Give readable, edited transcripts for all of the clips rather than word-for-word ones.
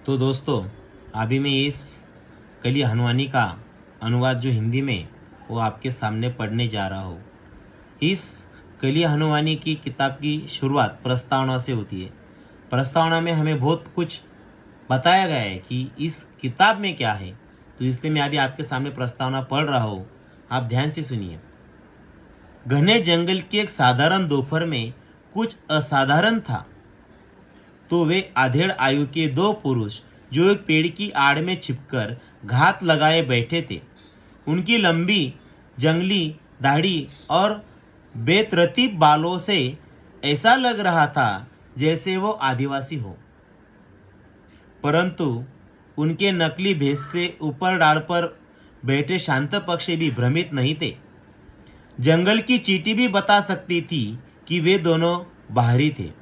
तो दोस्तों, अभी मैं इस कली हनुमानी का अनुवाद जो हिंदी में वो आपके सामने पढ़ने जा रहा हूँ। इस कली हनुमानी की किताब की शुरुआत प्रस्तावना से होती है। प्रस्तावना में हमें बहुत कुछ बताया गया है कि इस किताब में क्या है, तो इसलिए मैं अभी आपके सामने प्रस्तावना पढ़ रहा हूँ। आप ध्यान से सुनिए। घने जंगल की एक साधारण दोपहर में कुछ असाधारण था। तो वे आधेड़ आयु के दो पुरुष जो एक पेड़ की आड़ में छिपकर घात लगाए बैठे थे। उनकी लंबी जंगली दाढ़ी और बेतरतीब बालों से ऐसा लग रहा था जैसे वो आदिवासी हो, परंतु उनके नकली भेष से ऊपर डाल पर बैठे शांत पक्षी भी भ्रमित नहीं थे। जंगल की चींटी भी बता सकती थी कि वे दोनों बाहरी थे।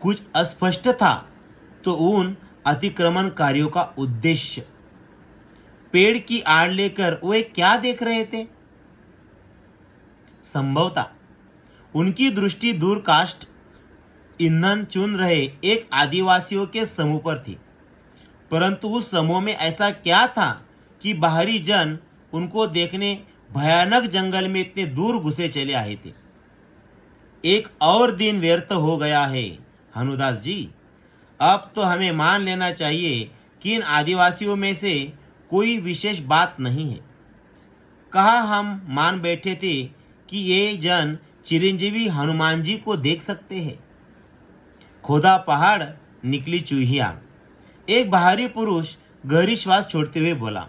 कुछ अस्पष्ट था तो उन अतिक्रमणकारियों का उद्देश्य। पेड़ की आड़ लेकर वे क्या देख रहे थे? संभवतः उनकी दृष्टि दूर काष्ठ ईंधन चुन रहे एक आदिवासियों के समूह पर थी, परंतु उस समूह में ऐसा क्या था कि बाहरी जन उनको देखने भयानक जंगल में इतने दूर घुसे चले आए थे। एक और दिन व्यर्थ हो गया है हनुदास जी। अब तो हमें मान लेना चाहिए कि इन आदिवासियों में से कोई विशेष बात नहीं है। कहा हम मान बैठे थे कि ये जन चिरंजीवी हनुमान जी को देख सकते हैं। खोदा पहाड़ निकली चूहिया। एक बाहरी पुरुष गहरी श्वास छोड़ते हुए बोला।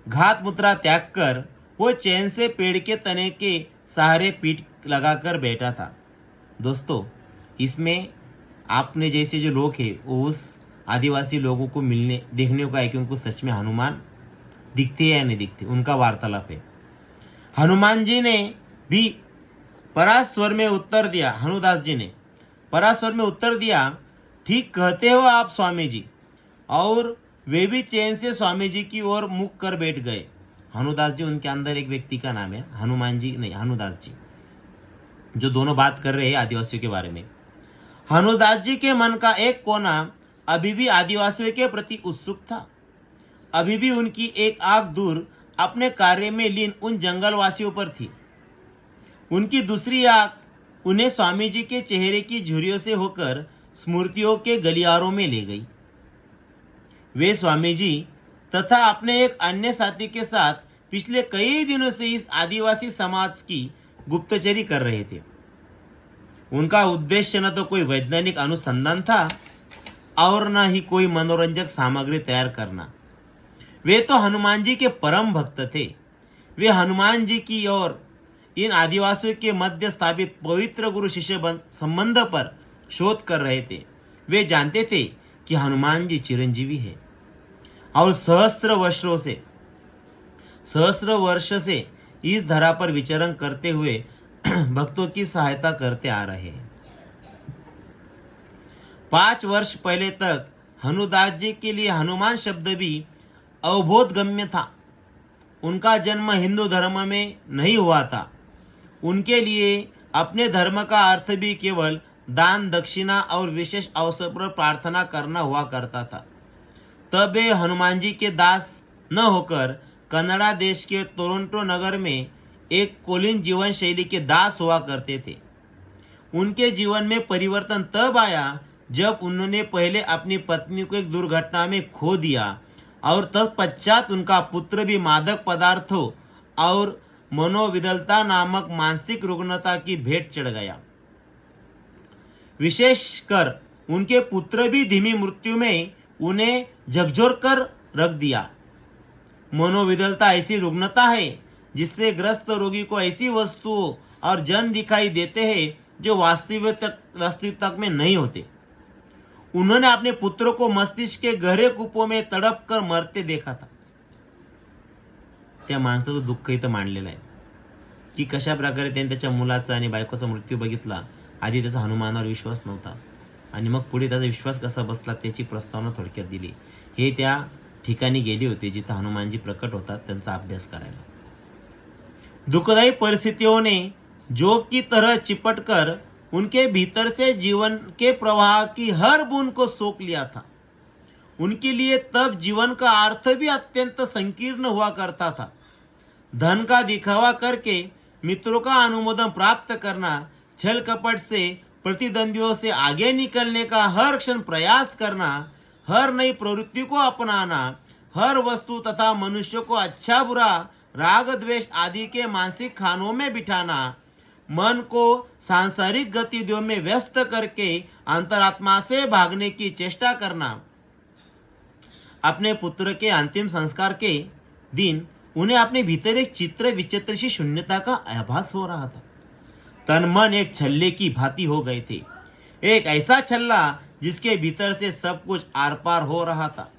घात मुद्रा त्याग कर वो चैन से पेड़ के तने के सहारे पीठ लगाकर बैठा था। दोस्तों, इसमें आपने जैसे जो लोग हैं वो उस आदिवासी लोगों को मिलने देखने को आए कि उनको सच में हनुमान दिखते हैं या नहीं दिखते, उनका वार्तालाप है। हनुमान जी ने भी परास्वर में उत्तर दिया। हनुदास जी ने परास्वर में उत्तर दिया, ठीक कहते हो आप स्वामी जी। और वे भी चैन से स्वामी जी की ओर मुख कर बैठ गए। हनुदास जी, उनके अंदर एक व्यक्ति का नाम है, हनुमान जी नहीं, हनुदास जी, जो दोनों बात कर रहे हैं आदिवासियों के बारे में। हनुदास जी के मन का एक कोना अभी भी आदिवासियों के प्रति उत्सुक था। अभी भी उनकी एक आंख दूर अपने कार्य में लीन उन जंगलवासियों पर थी। उनकी दूसरी आंख उन्हें स्वामी जी के चेहरे की झुर्रियों से होकर स्मृतियों के गलियारों में ले गई। वे स्वामी जी तथा अपने एक अन्य साथी के साथ पिछले कई दिनों से इस आदिवासी समाज की गुप्तचरी कर रहे थे। उनका उद्देश्य न तो कोई वैज्ञानिक अनुसंधान था और न ही कोई मनोरंजक सामग्री तैयार करना। वे तो हनुमान जी के परम भक्त थे। वे हनुमान जी की और इन आदिवासियों के मध्य स्थापित पवित्र गुरु शिष्य संबंध पर शोध कर रहे थे। वे जानते थे कि हनुमान जी चिरंजीवी है और सहस्त्र वर्ष से इस धरा पर विचरण करते हुए भक्तों की सहायता करते आ रहे हैं। 5 वर्ष पहले तक हनुदास जी के लिए हनुमान शब्द भी अवबोधगम्य था। उनका जन्म हिंदू धर्म में नहीं हुआ था। उनके लिए अपने धर्म का अर्थ भी केवल दान दक्षिणा और विशेष अवसर पर प्रार्थना करना हुआ करता था। तब वे हनुमान जी के दास न होकर कनाडा देश के टोरंटो नगर में एक कोलिन जीवन शैली के दास हुआ करते थे। उनके जीवन में परिवर्तन तब आया जब उन्होंने पहले अपनी पत्नी को एक दुर्घटना में खो दिया और तत्पश्चात उनका पुत्र भी मादक पदार्थों और मनोविदलता नामक मानसिक रुग्णता की भेंट चढ़ गया। विशेषकर उनके पुत्र भी धीमी मृत्यु में उन्हें झकझोर कर रख दिया। मनोविदलता ऐसी रुग्णता है जिससे ग्रस्त रोगी को ऐसी वस्तुओं और जन दिखाई देते हैं जो वास्तविकता में नहीं होते। उन्होंने अपने पुत्र को मस्तिष्क के गहरे कूपों में तड़प कर मरते देखा था। त्या माणसाचं दुःख इथं मांडलेलं आहे की कशा प्रकारे त्यांनी त्याच्या मुलाचा आणि बायकोचा मृत्यू बघितला। आधी त्याचा हनुमानावर विश्वास नव्हता आणि मग पुढे त्याचा विश्वास कसा बसला त्याची प्रस्तावना थोडक्यात दिली। हे त्या ठिकाणी गेले होते जिथे हनुमानजी प्रकट होतात त्यांचा अभ्यास करायला। दुखदायी परिस्थितियों ने जोग की तरह चिपट कर उनके भीतर से जीवन के प्रवाह की हर बूंद को सोख लिया था। उनके लिए तब जीवन का अर्थ भी अत्यंत संकीर्ण हुआ करता था। धन का दिखावा करके मित्रों का अनुमोदन प्राप्त करना, छल कपट से प्रतिद्वंदियों से आगे निकलने का हर क्षण प्रयास करना, हर नई प्रवृत्ति को अपनाना, हर वस्तु तथा मनुष्य को अच्छा बुरा, राग द्वेष आदि के मानसिक खानों में बिठाना, मन को सांसारिक गतिविधियों में व्यस्त करके अंतरात्मा से भागने की चेष्टा करना। अपने पुत्र के अंतिम संस्कार के दिन उन्हें अपने भीतर एक चित्र विचित्र सी शून्यता का आभास हो रहा था। तन मन एक छल्ले की भांति हो गए थे, एक ऐसा छल्ला जिसके भीतर से सब कुछ आर पार हो रहा था।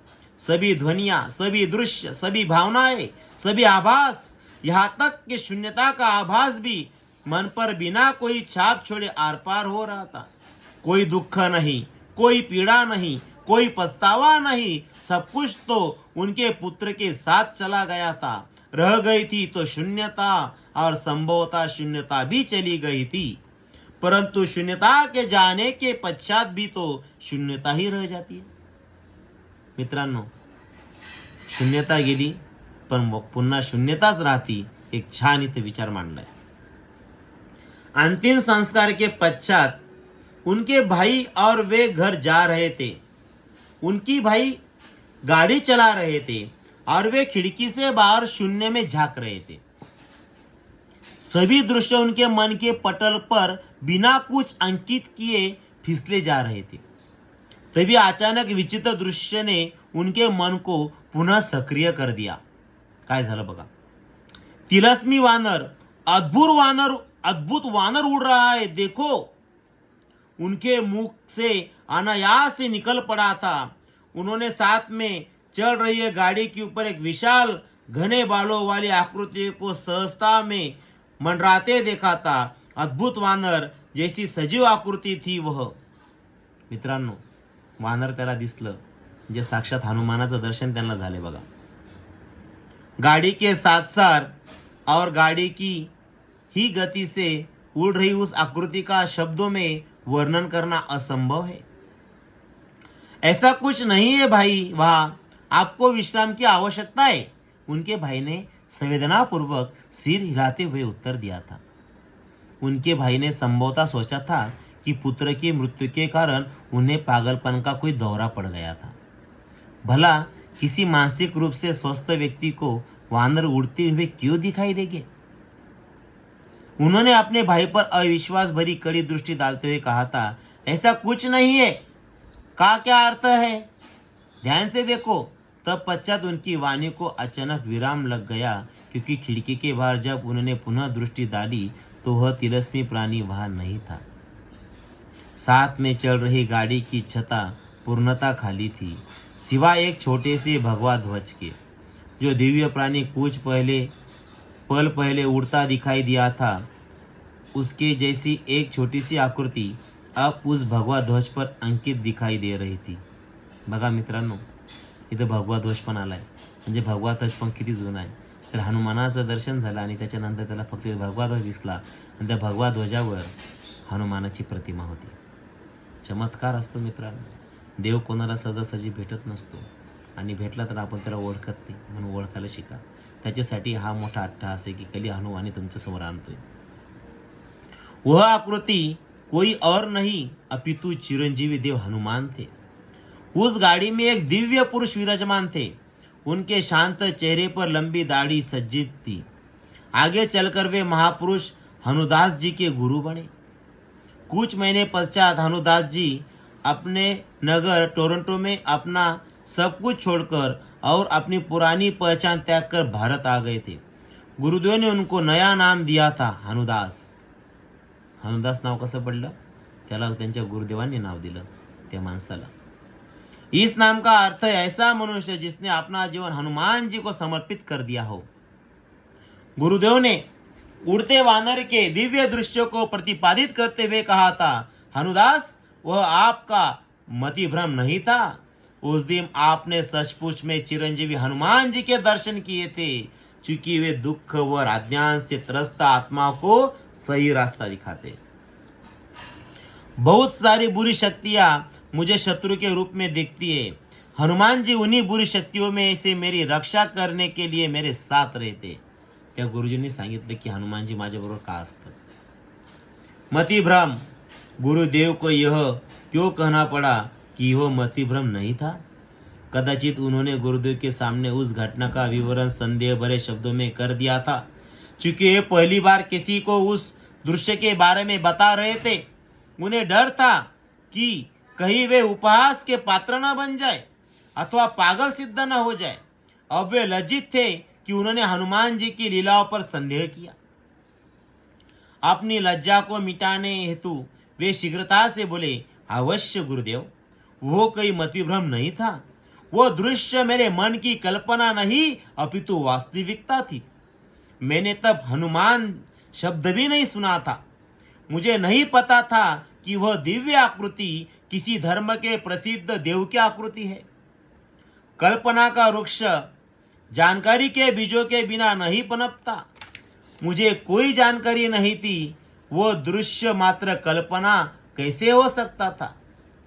सभी ध्वनियां, सभी दृश्य, सभी भावनाएं, सभी आभास, यहाँ तक कि शून्यता का आभास भी मन पर बिना कोई छाप छोड़े आर पार हो रहा था। कोई दुख नहीं, कोई पीड़ा नहीं, कोई पछतावा नहीं, सब कुछ तो उनके पुत्र के साथ चला गया था। रह गई थी तो शून्यता, और संभवतः शून्यता भी चली गई थी, परंतु शून्यता के जाने के पश्चात भी तो शून्यता ही रह जाती है। मित्रांनो, शून्यता गेली पण पुन्हा शून्यताच राहती, एक छान इथे विचार मांडलाय। अंतिम संस्कार के पश्चात उनके भाई और वे घर जा रहे थे। उनकी भाई गाड़ी चला रहे थे और वे खिड़की से बाहर शून्य में झांक रहे थे। सभी दृश्य उनके मन के पटल पर बिना कुछ अंकित किए फिसले जा रहे थे। तभी अचानक विचित्र दृश्य ने उनके मन को पुनः सक्रिय कर दिया। काय झालं बघा, तिलस्मी वानर, अद्भुत वानर उड़ रहा है, देखो। उनके मुख से अनायास से निकल पड़ा था। उन्होंने साथ में चल रही है गाड़ी के ऊपर एक विशाल घने बालों वाली आकृति को सहजता में मंडराते देखा था। अद्भुत वानर जैसी सजीव आकृति थी वह। मित्रांनो, वानर त्याला दिसलं जे साक्षात हनुमानाचं दर्शन त्यांना झाले बघा। गाड़ी के साथ साथ और गाड़ी की ही गति से उड़ रही उस आकृति का शब्दों में वर्णन करना असंभव है। ऐसा कुछ नहीं है भाई, वहां आपको विश्राम की आवश्यकता है। उनके भाई ने संवेदनापूर्वक सिर हिलाते हुए उत्तर दिया था। उनके भाई ने संभवतः सोचा था कि पुत्र की मृत्यु के कारण उन्हें पागलपन का कोई दौरा पड़ गया था। भला किसी मानसिक रूप से स्वस्थ व्यक्ति को वानर उड़ते हुए क्यों दिखाई देंगे? उन्होंने अपने भाई पर अविश्वास भरी कड़ी दृष्टि डालते हुए कहा था, ऐसा कुछ नहीं है। का क्या अर्थ है? ध्यान से देखो। तब पश्चात उनकी वाणी को अचानक विराम लग गया, क्योंकि खिड़की के बाहर जब उन्होंने पुनः दृष्टि डाली तो वह तिलस्मी प्राणी वहां नहीं था। साथ में चल रही गाड़ी की छता पूर्णता खाली थी, सिवाय एक छोटे से भगवा ध्वज के। जो दिव्य प्राणी कुछ पल पहले उड़ता दिखाई दिया था, उसके जैसी एक छोटी सी आकृति अब उस भगवा ध्वज पर अंकित दिखाई दे रही थी। बघा मित्रांनो, इथं भगवा ध्वज पण आलाय, म्हणजे भगवा ध्वज पण किती जुना आहे। तर हनुमानाचं दर्शन झालं आणि त्याच्यानंतर त्याला फक्त भगवा ध्वज दिसला आणि त्या भगवा ध्वजावर हनुमानाची प्रतिमा होती। चमत्कार असतो मित्रांनो। देव कोणाला सहजासहजी भेटत नसतो, आणि भेटला तर आपण त्याला ओळखत नाही, म्हणून ओळखायला शिका। त्याच्यासाठी हा मोठा अट्टहास आहे की कधी हनुमाने तुमच्या समोर आणतोय। वह आकृति कोई और नहीं अपितु चिरंजीवी देव हनुमान थे। उस गाड़ी में एक दिव्य पुरुष विराजमान थे। उनके शांत चेहरे पर लंबी दाढ़ी सज्जित थी। आगे चलकर वे महापुरुष हनुदास जी के गुरु बने। कुछ महीने पश्चात हनुदास जी अपने नगर टोरंटो में अपना सब कुछ छोड़कर और अपनी पुरानी पहचान त्याग कर भारत आ गए थे। गुरुदेव ने उनको नया नाम दिया था, हनुदास। हनुदास नाव कसं पडलं? त्याला त्यांच्या गुरुदेवांनी नाव दिलं त्या माणसाला। इस नाम का अर्थ है ऐसा मनुष्य जिसने अपना जीवन हनुमान जी को समर्पित कर दिया हो। गुरुदेव ने उड़ते वानर के दिव्य दृश्य को प्रतिपादित करते हुए कहा था, हनुदास, वह आपका मतिभ्रम नहीं था। उस दिन आपने सचमुच में चिरंजीवी हनुमान जी के दर्शन किए थे, क्योंकि वे दुख व अज्ञान से त्रस्त आत्मा को सही रास्ता दिखाते। बहुत सारी बुरी शक्तियां मुझे शत्रु के रूप में दिखती है। हनुमान जी उन्हीं बुरी शक्तियों में से मेरी रक्षा करने के लिए मेरे साथ रहते. त्या गुरुजींनी सांगितलं की हनुमानजी माझ्याबरोबर का असतात. मतिभ्रम. गुरुदेव को यह क्यों कहना पड़ा कि वह मतिभ्रम नहीं था? कदाचित उन्होंने गुरुदेव के सामने उस घटना का विवरण संदेह भरे शब्दों में कर दिया था. चूंकि ये पहली बार किसी को उस दृश्य के बारे में बता रहे थे, उन्हें डर था कि कहीं वे उपहास के पात्र न बन जाए अथवा पागल सिद्ध न हो जाए. अब वे लज्जित थे कि उन्होंने हनुमान जी की लीलाओं पर संदेह किया. अपनी लज्जा को मिटाने हेतु वे शीघ्रता से बोले, अवश्य गुरुदेव, वो कोई मतिभ्रम नहीं था. वो दृश्य मेरे मन की कल्पना नहीं अपितु वास्तविकता थी. मैंने तब हनुमान शब्द भी नहीं सुना था. मुझे नहीं पता था कि वह दिव्य आकृति किसी धर्म के प्रसिद्ध देव की आकृति है. कल्पना का वृक्ष जानकारी के बीजों के बिना नहीं पनपता. मुझे कोई जानकारी नहीं थी. वो दृश्य मात्र कल्पना कैसे हो सकता था?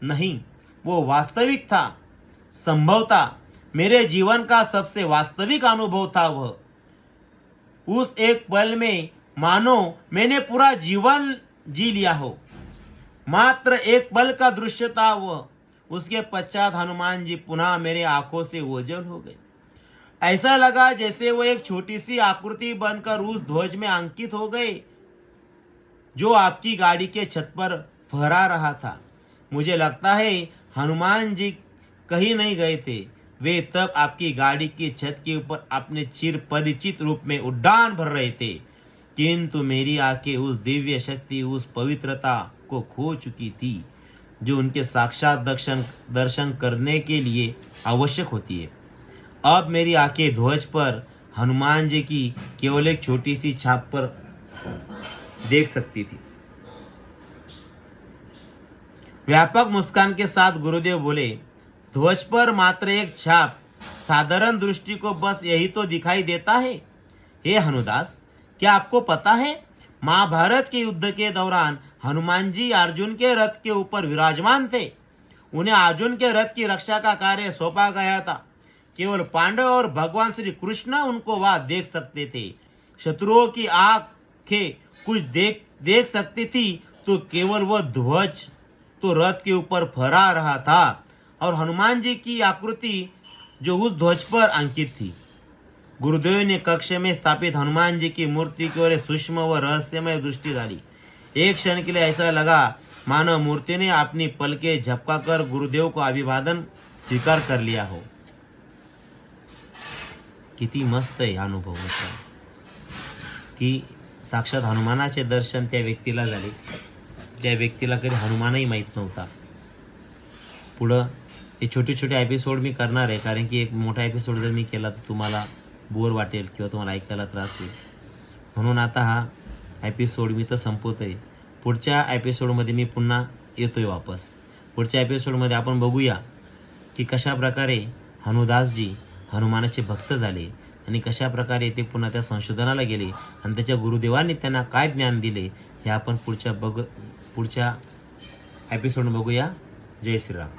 नहीं, वो वास्तविक था. संभवतः मेरे जीवन का सबसे वास्तविक अनुभव था वह. उस एक पल में मानो मैंने पूरा जीवन जी लिया हो. मात्र एक पल का दृश्य था वह. उसके पश्चात हनुमान जी पुनः मेरे आंखों से ओझल हो गए. ऐसा लगा जैसे वो एक छोटी सी आकृति बनकर उस ध्वज में अंकित हो गए जो आपकी गाड़ी के छत पर फहरा रहा था. मुझे लगता है हनुमान जी कहीं नहीं गए थे. वे तब आपकी गाड़ी की छत के ऊपर अपने चिर परिचित रूप में उड्डान भर रहे थे. किंतु मेरी आंखें उस दिव्य शक्ति, उस पवित्रता को खो चुकी थी जो उनके साक्षात दर्शन करने के लिए आवश्यक होती है. अब मेरी आंखें ध्वज पर हनुमान जी की केवल एक छोटी सी छाप पर देख सकती थी. व्यापक मुस्कान के साथ गुरुदेव बोले, ध्वज पर मात्र एक छाप, साधारण दृष्टि को बस यही तो दिखाई देता है. हे हनुदास, क्या आपको पता है महाभारत के युद्ध के दौरान हनुमान जी अर्जुन के रथ के ऊपर विराजमान थे. उन्हें अर्जुन के रथ की रक्षा का कार्य सौंपा गया था. केवल पांडव और भगवान श्री कृष्ण उनको वहां देख सकते थे. शत्रुओं की आंखें कुछ देख सकती थी तो केवल वह ध्वज तो रथ के ऊपर फहरा रहा था और हनुमान जी की आकृति जो उस ध्वज पर अंकित थी. गुरुदेव ने कक्ष में स्थापित हनुमान जी की मूर्ति की ओर सूक्ष्म व रहस्यमय दृष्टि डाली. एक क्षण के लिए ऐसा लगा मानो मूर्ति ने अपनी पलकें झपकाकर गुरुदेव को अभिवादन स्वीकार कर लिया हो. किती मस्त आहे अनुभव होता की साक्षात हनुमानाचे दर्शन त्या व्यक्तीला झाले ज्या व्यक्तीला कधी हनुमानही माहीत नव्हता. पुढं हे छोटे छोटे एपिसोड मी करणार आहे कारण की एक मोठा एपिसोड जर मी केला तर तुम्हाला बोर वाटेल किंवा तुम्हाला ऐकायला त्रास होईल. म्हणून आता हा एपिसोड मी तर संपवतोय. पुढच्या एपिसोडमध्ये मी पुन्हा येतोय वापस. पुढच्या एपिसोडमध्ये आपण बघूया की कशा प्रकारे हनुदासजी हनुमानाचे भक्त झाले आणि कशा प्रकारे ते पुन्हा त्या संशोधनाला गेले आणि त्याच्या गुरुदेवांनी त्यांना काय ज्ञान दिले हे आपण पुढच्या एपिसोड बघूया. जय श्रीराम.